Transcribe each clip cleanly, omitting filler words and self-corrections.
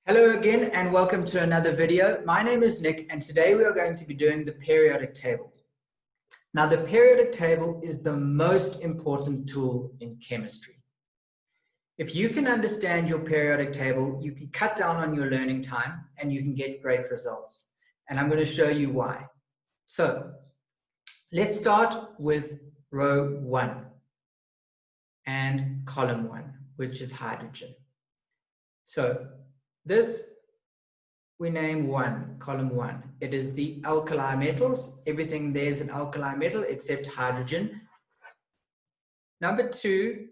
Hello again and welcome to another video. My name is Nick and today we are going to be doing the periodic table. Now the periodic table is the most important tool in chemistry. If you can understand your periodic table, you can cut down on your learning time and you can get great results. And I'm going to show you why. So let's start with row 1 and column 1, which is hydrogen. So this we name 1, column 1. It is the alkali metals. Everything there is an alkali metal except hydrogen. Number 2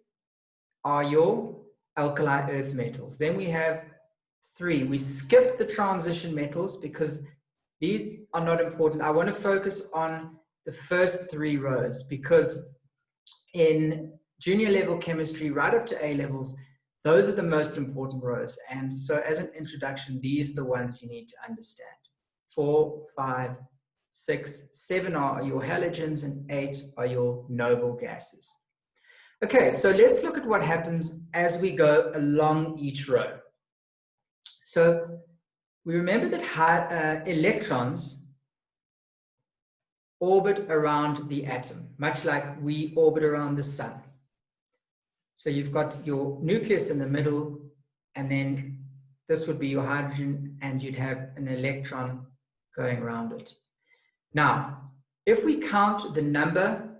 are your alkali earth metals. Then we have 3. We skip the transition metals because these are not important. I want to focus on the first 3 rows because in junior level chemistry right up to A levels, those are the most important rows. And so as an introduction, these are the ones you need to understand. 4, 5, 6, 7 are your halogens and 8 are your noble gases. Okay, so let's look at what happens as we go along each row. So we remember that electrons orbit around the atom, much like we orbit around the sun. So you've got your nucleus in the middle, and then this would be your hydrogen, and you'd have an electron going around it. Now, if we count the number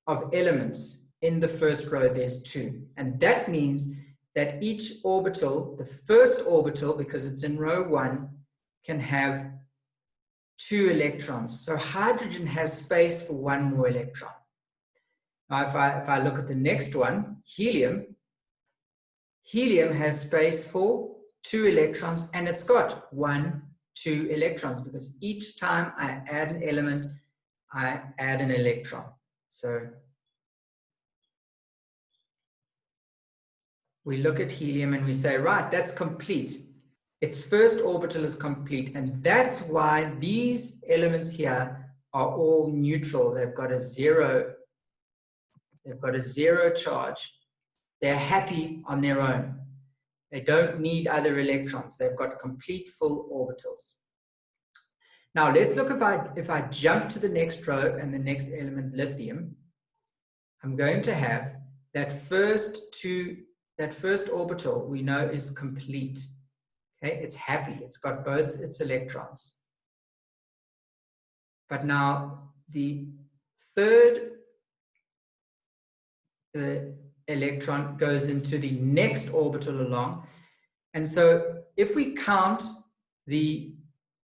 of elements in the first row, there's 2. And that means that each orbital, the first orbital, because it's in row 1, can have 2 electrons. So hydrogen has space for 1 more electron. Now, if I look at the next one, helium has space for 2 electrons, and it's got 1, 2 electrons, because each time I add an element, I add an electron. So we look at helium and we say, right, that's complete. Its first orbital is complete, and that's why these elements here are all neutral. They've got a zero charge. They're happy on their own. They don't need other electrons. They've got complete full orbitals. Now let's look if I jump to the next row and the next element, lithium, I'm going to have that first orbital we know is complete. Okay, it's happy. It's got both its electrons. But now the third electron goes into the next orbital along. And so if we count the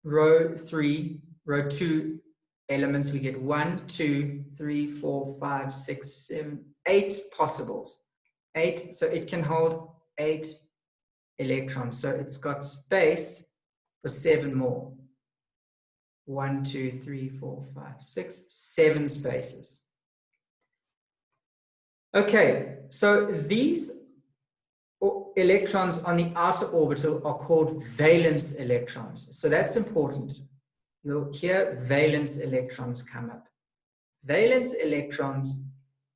row 2 elements, we get 1, 2, 3, 4, 5, 6, 7, 8 possibles. 8, so it can hold 8 electrons. So it's got space for 7 more. 1, 2, 3, 4, 5, 6, 7 spaces. Okay, so these electrons on the outer orbital are called valence electrons. So that's important. You'll hear valence electrons come up. Valence electrons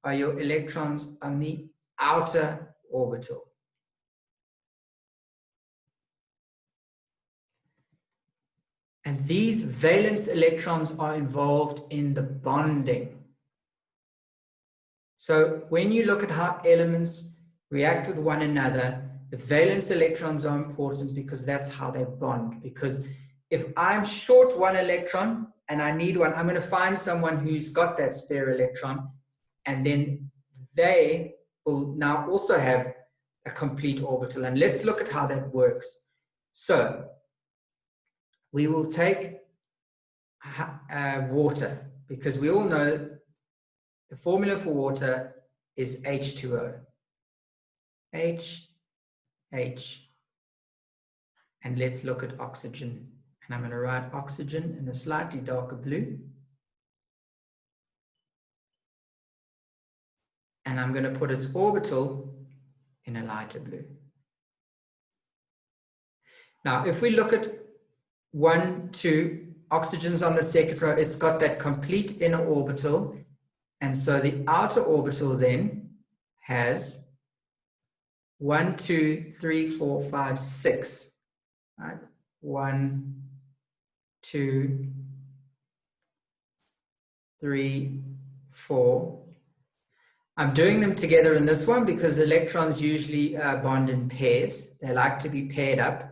are your electrons on the outer orbital. And these valence electrons are involved in the bonding. So when you look at how elements react with one another, the valence electrons are important because that's how they bond. Because if I'm short 1 electron and I need one, I'm going to find someone who's got that spare electron, and then they will now also have a complete orbital. And let's look at how that works. So we will take water, because we all know the formula for water is H2O. H, and let's look at oxygen. And I'm going to write oxygen in a slightly darker blue. And I'm going to put its orbital in a lighter blue. Now, if we look at 1, 2, oxygen's on the second row, it's got that complete inner orbital. And so the outer orbital then has 1, 2, 3, 4, 5, 6. Right? 1, 2, 3, 4. I'm doing them together in this one because electrons usually bond in pairs. They like to be paired up.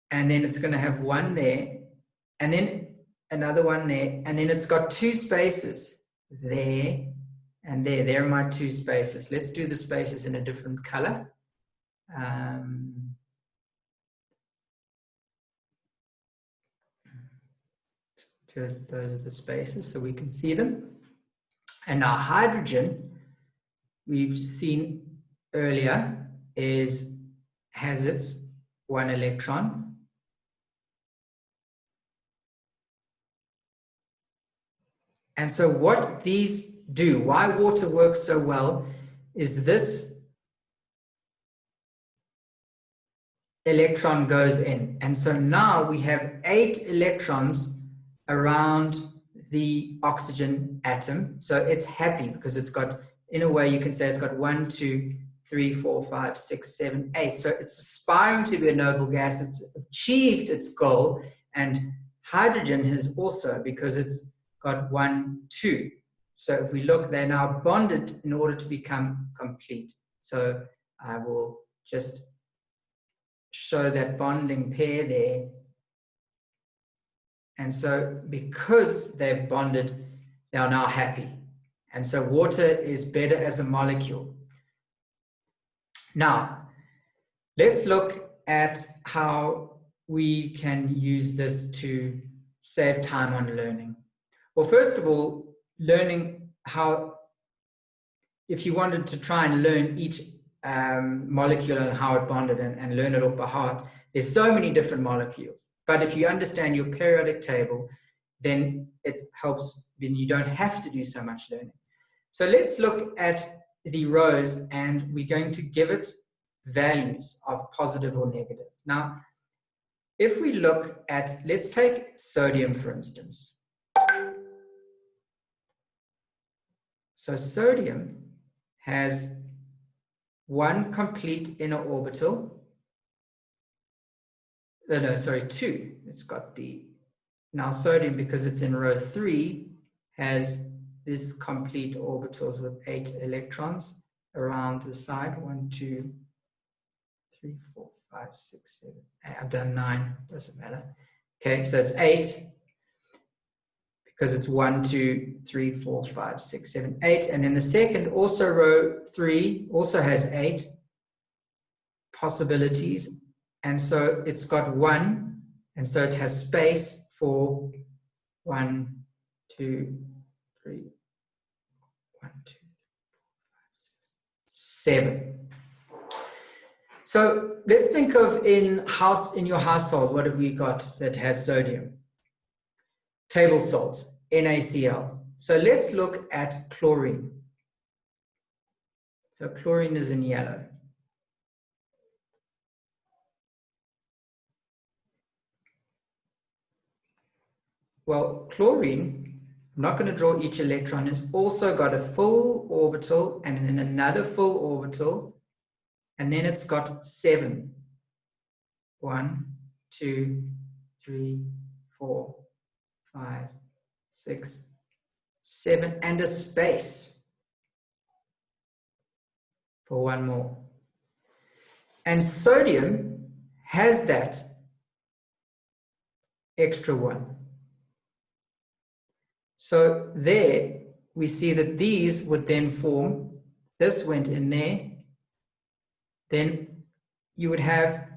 And then it's going to have one there, and then another one there, and then it's got two spaces, there and there. There are my two spaces. Let's do the spaces in a different color. Those are the spaces so we can see them. And now hydrogen, we've seen earlier, has its one electron. And so what these do, why water works so well, is this electron goes in. And so now we have 8 electrons around the oxygen atom. So it's happy because it's got, in a way you can say it's got 1, 2, 3, 4, 5, 6, 7, 8. So it's aspiring to be a noble gas. It's achieved its goal. And hydrogen has also, because it's got 1, 2. So if we look, they're now bonded in order to become complete. So I will just show that bonding pair there. And so because they've bonded, they are now happy. And so water is better as a molecule. Now, let's look at how we can use this to save time on learning. Well, first of all, learning how, if you wanted to try and learn each molecule and how it bonded and learn it off by heart, there's so many different molecules. But if you understand your periodic table, then it helps, then you don't have to do so much learning. So let's look at the rows, and we're going to give it values of positive or negative. Now, if we look at, let's take sodium, for instance. So sodium has 1 complete inner orbital. No, sorry, 2. It's got the, now sodium, because it's in row 3, has this complete orbitals with 8 electrons around the side. 1, 2, 3, 4, 5, 6, 7. I've done 9, doesn't matter. Okay, so it's 8. Because it's 1, 2, 3, 4, 5, 6, 7, 8. And then the second, also row 3, also has 8 possibilities. And so it's got 1, and so it has space for 1, 2, 3, 1, 2, 3, 4, 5, 6, 7. So let's think of in your household, what have we got that has sodium? Table salt, NaCl. So let's look at chlorine. So chlorine is in yellow. Well, chlorine, I'm not going to draw each electron, it's also got a full orbital and then another full orbital, and then it's got 7. 1, 2, 3, 4, 5, 6, 7, and a space for 1 more. And sodium has that extra 1. So there we see that these would then form, this went in there, then you would have,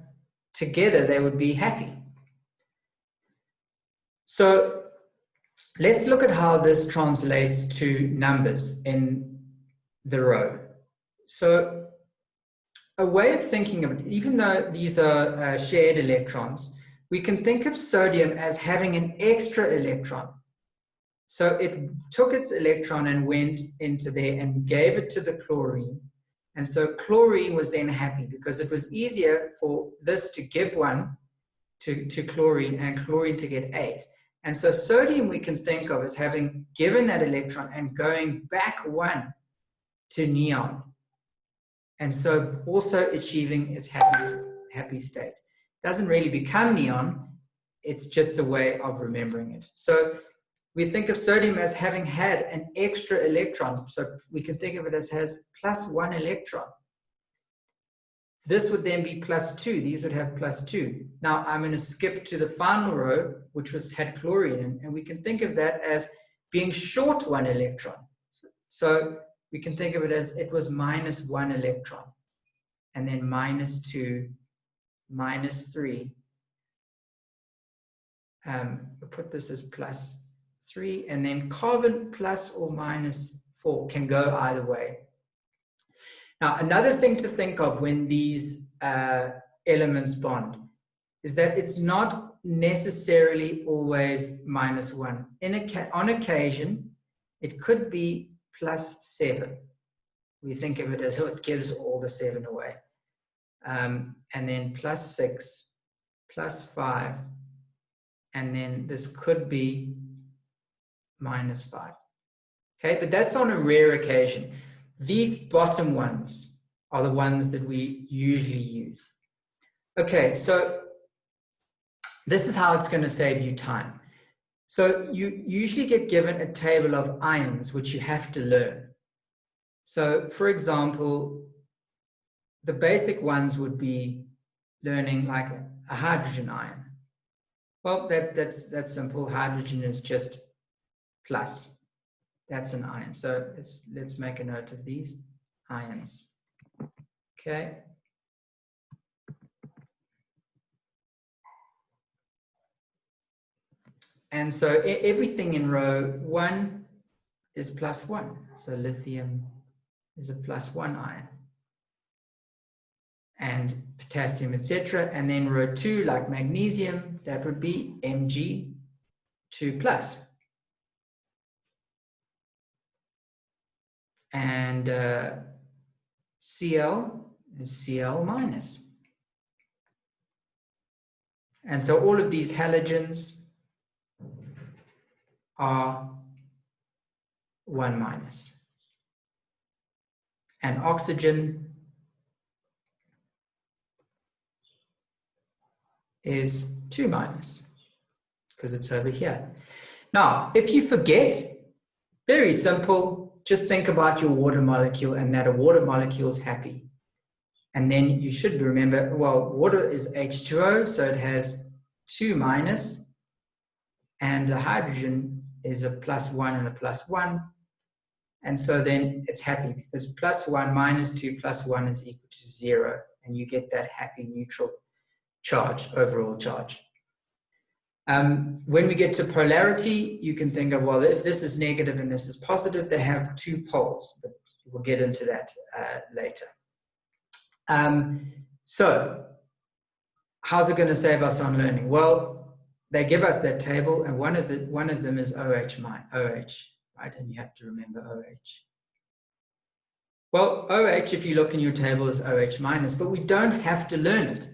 together they would be happy. So let's look at how this translates to numbers in the row. So a way of thinking of it, even though these are shared electrons, we can think of sodium as having an extra electron. So it took its electron and went into there and gave it to the chlorine. And so chlorine was then happy because it was easier for this to give 1 to chlorine and chlorine to get 8. And so sodium we can think of as having given that electron and going back 1 to neon. and so also achieving its happy state. Doesn't really become neon, it's just a way of remembering it. So we think of sodium as having had an extra electron, so we can think of it as has plus 1 electron. This would then be plus 2. These would have plus 2. Now I'm going to skip to the final row, which had chlorine, and we can think of that as being short 1 electron. So we can think of it as it was minus 1 electron, and then minus 2, minus 3. We'll put this as plus 3, and then carbon plus or minus 4 can go either way. Now, another thing to think of when these elements bond is that it's not necessarily always minus 1. On occasion, it could be plus 7. We think of it as, oh, it gives all the 7 away. And then plus 6, plus 5, and then this could be minus 5. Okay, but that's on a rare occasion. These bottom ones are the ones that we usually use. Okay, so this is how it's going to save you time. So you usually get given a table of ions, which you have to learn. So for example, the basic ones would be learning like a hydrogen ion. Well, that's simple. Hydrogen is just plus. That's an ion. So let's make a note of these ions. Okay. And so everything in row 1 is plus 1. So lithium is a plus 1 ion. And potassium, etc. And then row 2, like magnesium, that would be Mg2 plus. And Cl is Cl minus. And so all of these halogens are 1 minus. And oxygen is 2 minus, because it's over here. Now, if you forget, very simple, just think about your water molecule and that a water molecule is happy. And then you should remember, well, water is H2O, so it has 2 minus, and the hydrogen is a plus 1 and a plus 1. And so then it's happy, because plus 1 minus 2 plus 1 is equal to 0. And you get that happy neutral charge, overall charge. When we get to polarity, you can think of, well, if this is negative and this is positive, they have 2 poles, but we'll get into that later. So how's it going to save us on learning? Well, they give us that table, and one of them is OH, right? And you have to remember OH. Well, OH, if you look in your table, is OH minus, but we don't have to learn it.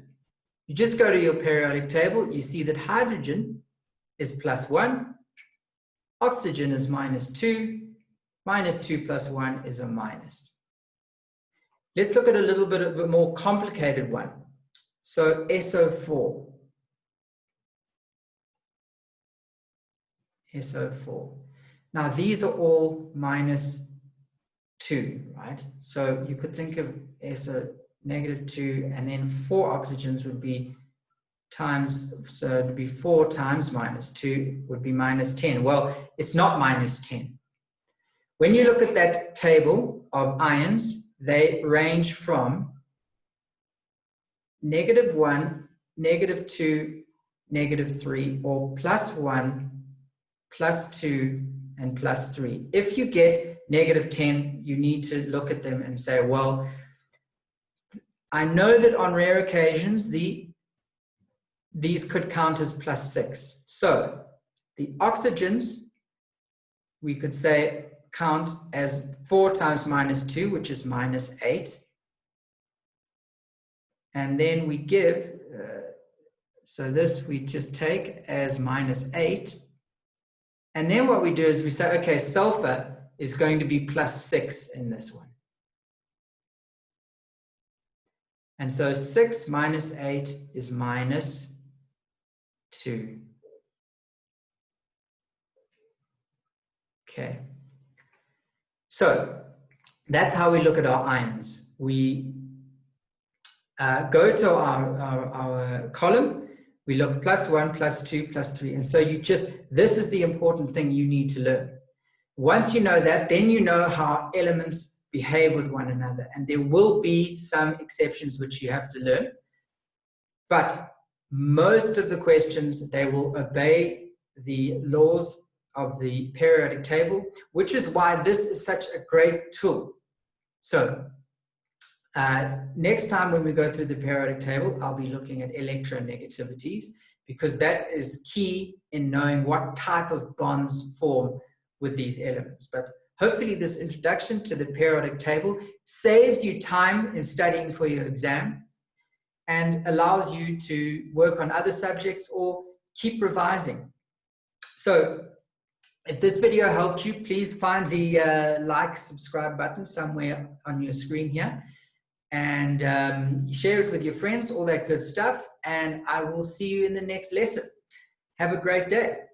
You just go to your periodic table, you see that hydrogen is plus 1, oxygen is minus 2, minus 2 plus 1 is a minus. Let's look at a little bit of a more complicated one. So SO4. SO4. Now these are all minus 2, right? So you could think of SO negative 2, and then 4 oxygens would be times, so it would be 4 times minus 2 would be minus 10. Well, it's not minus 10. When you look at that table of ions, they range from negative 1, negative 2, negative 3, or plus 1, plus 2, and plus 3. If you get negative 10, you need to look at them and say, well, I know that on rare occasions, these could count as plus 6. So the oxygens, we could say, count as 4 times minus 2, which is minus 8. And then we give, so this we just take as minus 8. And then what we do is we say, okay, sulfur is going to be plus 6 in this one. And so 6 minus 8 is minus 2. Okay. So that's how we look at our ions. We go to our column, we look +1, +2, +3. And so this is the important thing you need to learn. Once you know that, then you know how elements behave with one another. And there will be some exceptions which you have to learn. But most of the questions, they will obey the laws of the periodic table, which is why this is such a great tool. So next time when we go through the periodic table, I'll be looking at electronegativities, because that is key in knowing what type of bonds form with these elements. But hopefully this introduction to the periodic table saves you time in studying for your exam and allows you to work on other subjects or keep revising. So if this video helped you, please find the like, subscribe button somewhere on your screen here, and share it with your friends, all that good stuff. And I will see you in the next lesson. Have a great day.